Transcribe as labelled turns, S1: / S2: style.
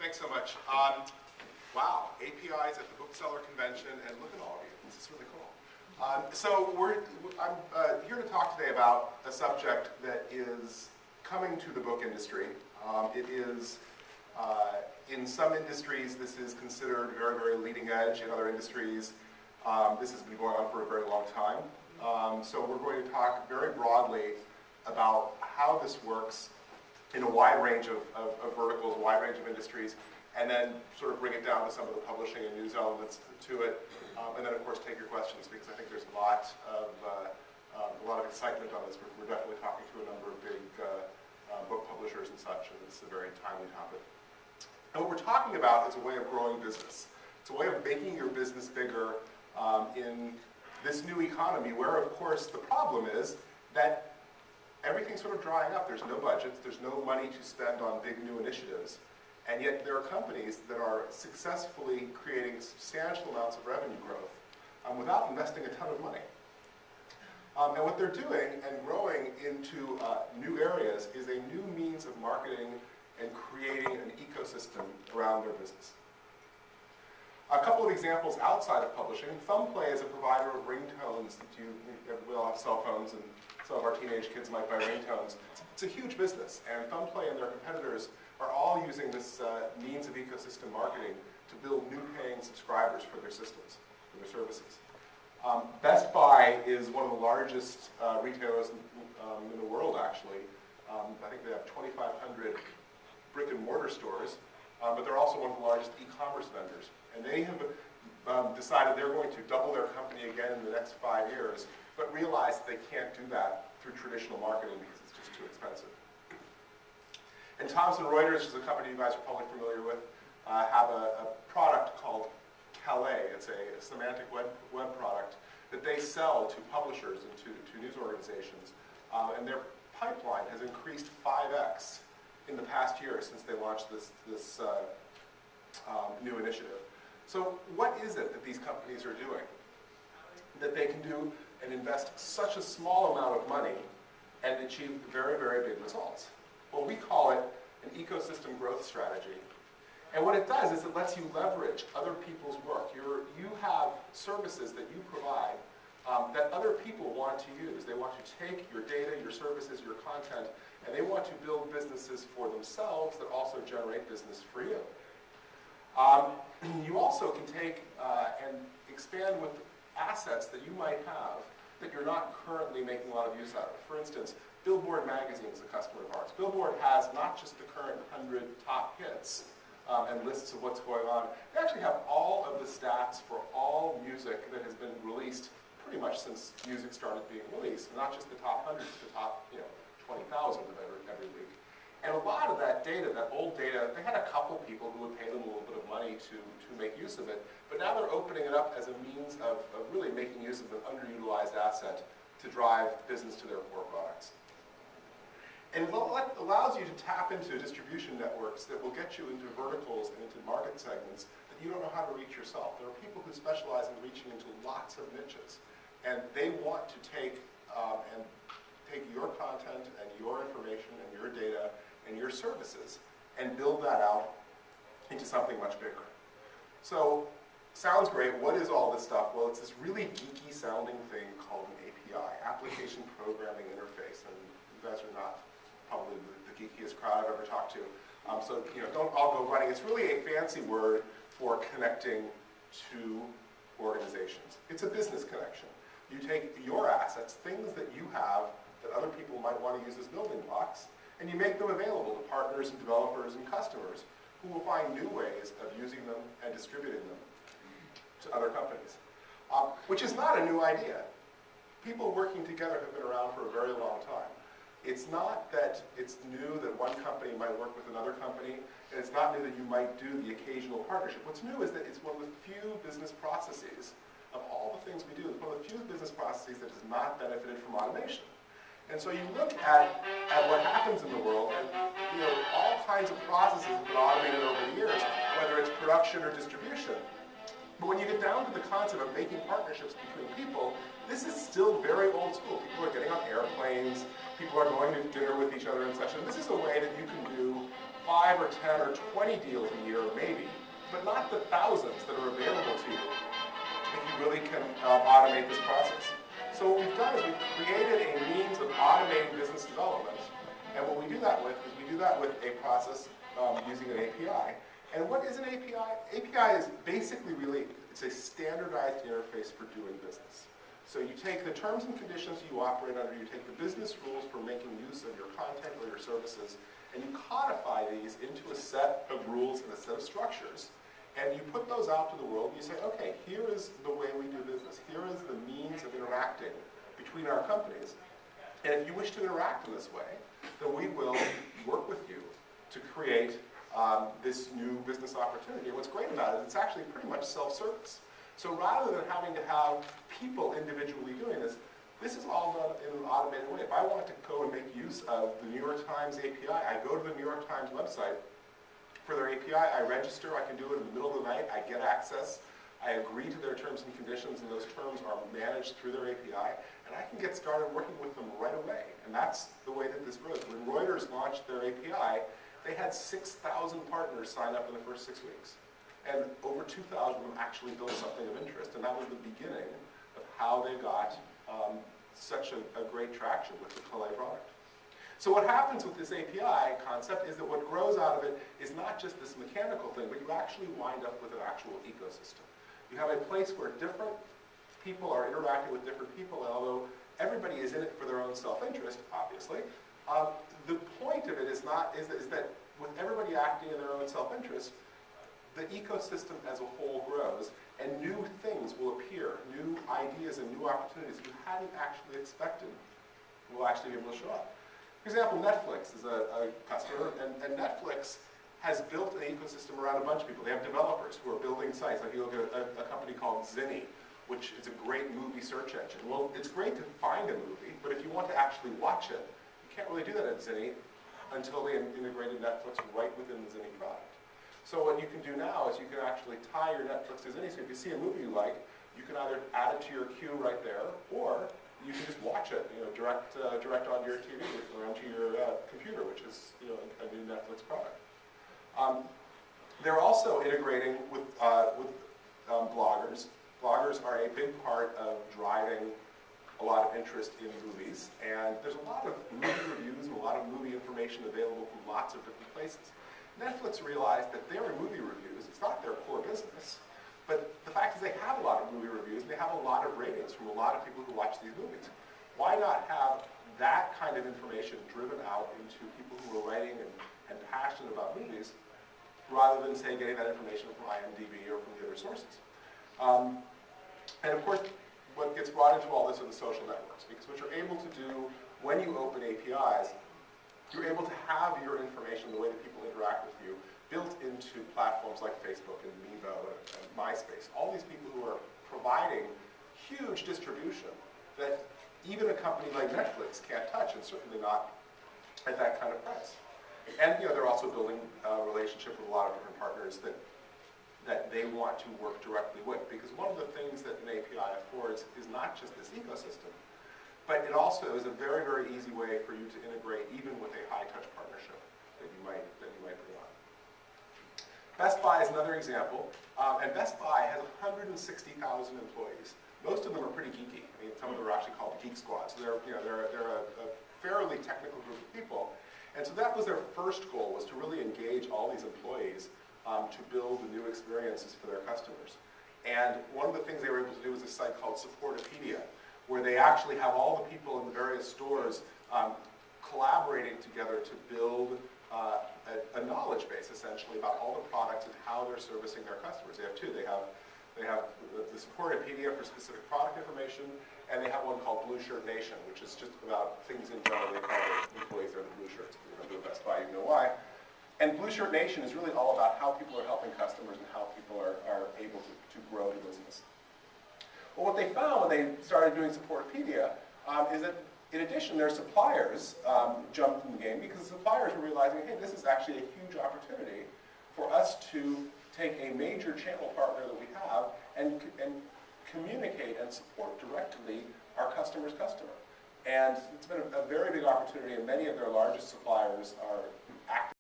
S1: Thanks so much. Wow, APIs at the Bookseller Convention, and look at all of you. This is really cool. I'm here to talk today about a subject that is coming to the book industry. It is, in some industries, this is considered very, very leading edge. In other industries, this has been going on for a very long time. So we're going to talk very broadly about how this works in a wide range of verticals, a wide range of industries, and then sort of bring it down to some of the publishing and news elements to it, and then of course take your questions, because I think there's a lot of excitement on this. We're definitely talking to a number of big book publishers and such, and it's a very timely topic. And what we're talking about is a way of growing business. It's a way of making your business bigger in this new economy, where of course the problem is that everything's sort of drying up. There's no budgets, there's no money to spend on big new initiatives, and yet there are companies that are successfully creating substantial amounts of revenue growth without investing a ton of money. And what they're doing and growing into new areas is a new means of marketing and creating an ecosystem around their business. A couple of examples outside of publishing. Thumbplay is a provider of ringtones. We all have cell phones, and some of our teenage kids might buy ringtones. It's a huge business, and Thumbplay and their competitors are all using this means of ecosystem marketing to build new paying subscribers for their systems, for their services. Best Buy is one of the largest retailers in the world, actually. I think they have 2,500 brick and mortar stores, but they're also one of the largest e-commerce vendors. And they have decided they're going to double their company again in the next 5 years, but realize they can't do that through traditional marketing because it's just too expensive. And Thomson Reuters, which is a company you guys are probably familiar with, have a product called Calais. It's a semantic web product that they sell to publishers and to news organizations. And their pipeline has increased 5x in the past year since they launched this new initiative. So what is it that these companies are doing that they can do and invest such a small amount of money and achieve very, very big results? Well, we call it an ecosystem growth strategy. And what it does is it lets you leverage other people's work. You have services that you provide that other people want to use. They want to take your data, your services, your content, and they want to build businesses for themselves that also generate business for you. You also can take and expand with assets that you might have that you're not currently making a lot of use out of. For instance, Billboard magazine is a customer of ours. Billboard has not just the current 100 top hits and lists of what's going on. They actually have all of the stats for all music that has been released pretty much since music started being released, not just the top 100, but the top 20,000 of every week. And a lot of that data, that old data, they had a couple people who would pay them a little bit of money to make use of it, but now they're opening it up as a means of really making use of an underutilized asset to drive business to their core products. And it allows you to tap into distribution networks that will get you into verticals and into market segments that you don't know how to reach yourself. There are people who specialize in reaching into lots of niches, and they want to take your content and your information and your data and your services and build that out into something much bigger. So, sounds great. What is all this stuff? Well, it's this really geeky sounding thing called an API, Application Programming Interface, and you guys are not probably the geekiest crowd I've ever talked to. So don't all go running. It's really a fancy word for connecting to organizations. It's a business connection. You take your assets, things that you have that other people might want to use as building blocks, and you make them available to partners and developers and customers who will find new ways of using them and distributing them to other companies, which is not a new idea. People working together have been around for a very long time. It's not that it's new that one company might work with another company, and it's not new that you might do the occasional partnership. What's new is that it's one of the few business processes of all the things we do, it's one of the few business processes that has not benefited from automation. And so you look at what happens in the world, and all kinds of processes have been automated over the years, whether it's production or distribution. But when you get down to the concept of making partnerships between people, this is still very old school. People are getting on airplanes, people are going to dinner with each other and such, and this is a way that you can do 5 or 10 or 20 deals a year, maybe, but not the thousands that are available to you if you really can automate this process. So what we've done is we've created a means of automating business development, and what we do that with is we do that with a process using an API. And what is an API? API is basically really, it's a standardized interface for doing business. So you take the terms and conditions you operate under, you take the business rules for making use of your content or your services, and you codify these into a set of rules and a set of structures. And you put those out to the world and you say, okay, here is the way we do business. Here is the means of interacting between our companies. And if you wish to interact in this way, then we will work with you to create this new business opportunity. And what's great about it, it's actually pretty much self-service. So rather than having to have people individually doing this, this is all done in an automated way. If I want to go and make use of the New York Times API, I go to the New York Times website. For their API, I register, I can do it in the middle of the night, I get access, I agree to their terms and conditions, and those terms are managed through their API, and I can get started working with them right away. And that's the way that this grows. When Reuters launched their API, they had 6,000 partners sign up in the first 6 weeks. And over 2,000 of them actually built something of interest, and that was the beginning of how they got such a great traction with the Calais product. So what happens with this API concept is that what grows out of it is not just this mechanical thing, but you actually wind up with an actual ecosystem. You have a place where different people are interacting with different people, and although everybody is in it for their own self-interest, obviously, the point of it is that with everybody acting in their own self-interest, the ecosystem as a whole grows, and new things will appear, new ideas and new opportunities you hadn't actually expected will actually be able to show up. For example, Netflix is a customer, and Netflix has built an ecosystem around a bunch of people. They have developers who are building sites. Like you look at a company called Zinni, which is a great movie search engine. Well, it's great to find a movie, but if you want to actually watch it, you can't really do that at Zinni until they integrated Netflix right within the Zinni product. So what you can do now is you can actually tie your Netflix to Zinni. So if you see a movie you like, you can either add it to your queue right there, or you can just watch it, direct onto your TV or onto your computer, which is a new Netflix product. They're also integrating with bloggers. Bloggers are a big part of driving a lot of interest in movies, and there's a lot of movie reviews and a lot of movie information available from lots of different places. Netflix realized that their movie reviews, it's not their core business, but the fact is they have a lot of movie reviews and they have a lot of ratings from a lot of people who watch these movies. Why not have that kind of information driven out into people who are writing and passionate about movies, rather than, say, getting that information from IMDb or from the other sources? And of course, what gets brought into all this are the social networks, because what you're able to do when you open APIs, you're able to have your information, the way that people interact with you, built into platforms like Facebook and Mevo and MySpace. All these people who are providing huge distribution that even a company like Netflix can't touch, and certainly not at that kind of price. And they're also building a relationship with a lot of different partners that they want to work directly with, because one of the things that an API affords is not just this ecosystem, but it also is a very, very easy way for you to integrate even with a high-touch partnership that you might bring on. Best Buy is another example, and Best Buy has 160,000 employees. Most of them are pretty geeky. I mean, some of them are actually called the Geek Squad, so they're a fairly technical group of people. And so that was their first goal, was to really engage all these employees to build the new experiences for their customers. And one of the things they were able to do was a site called Supportopedia, where they actually have all the people in the various stores collaborating together to build a knowledge base, essentially, about all the products and how they're servicing their customers. They have two. They have the Supportopedia for specific product information, and they have one called Blue Shirt Nation, which is just about things in general. They call their employees there the Blue Shirts. If you remember the Best Buy, you know why. And Blue Shirt Nation is really all about how people are helping customers and how people are able to grow the business. Well, what they found when they started doing Supportopedia is that, in addition, their suppliers jumped in the game, because the suppliers were realizing, hey, this is actually a huge opportunity for us to take a major channel partner that we have and communicate and support directly our customer's customer. And it's been a very big opportunity, and many of their largest suppliers are active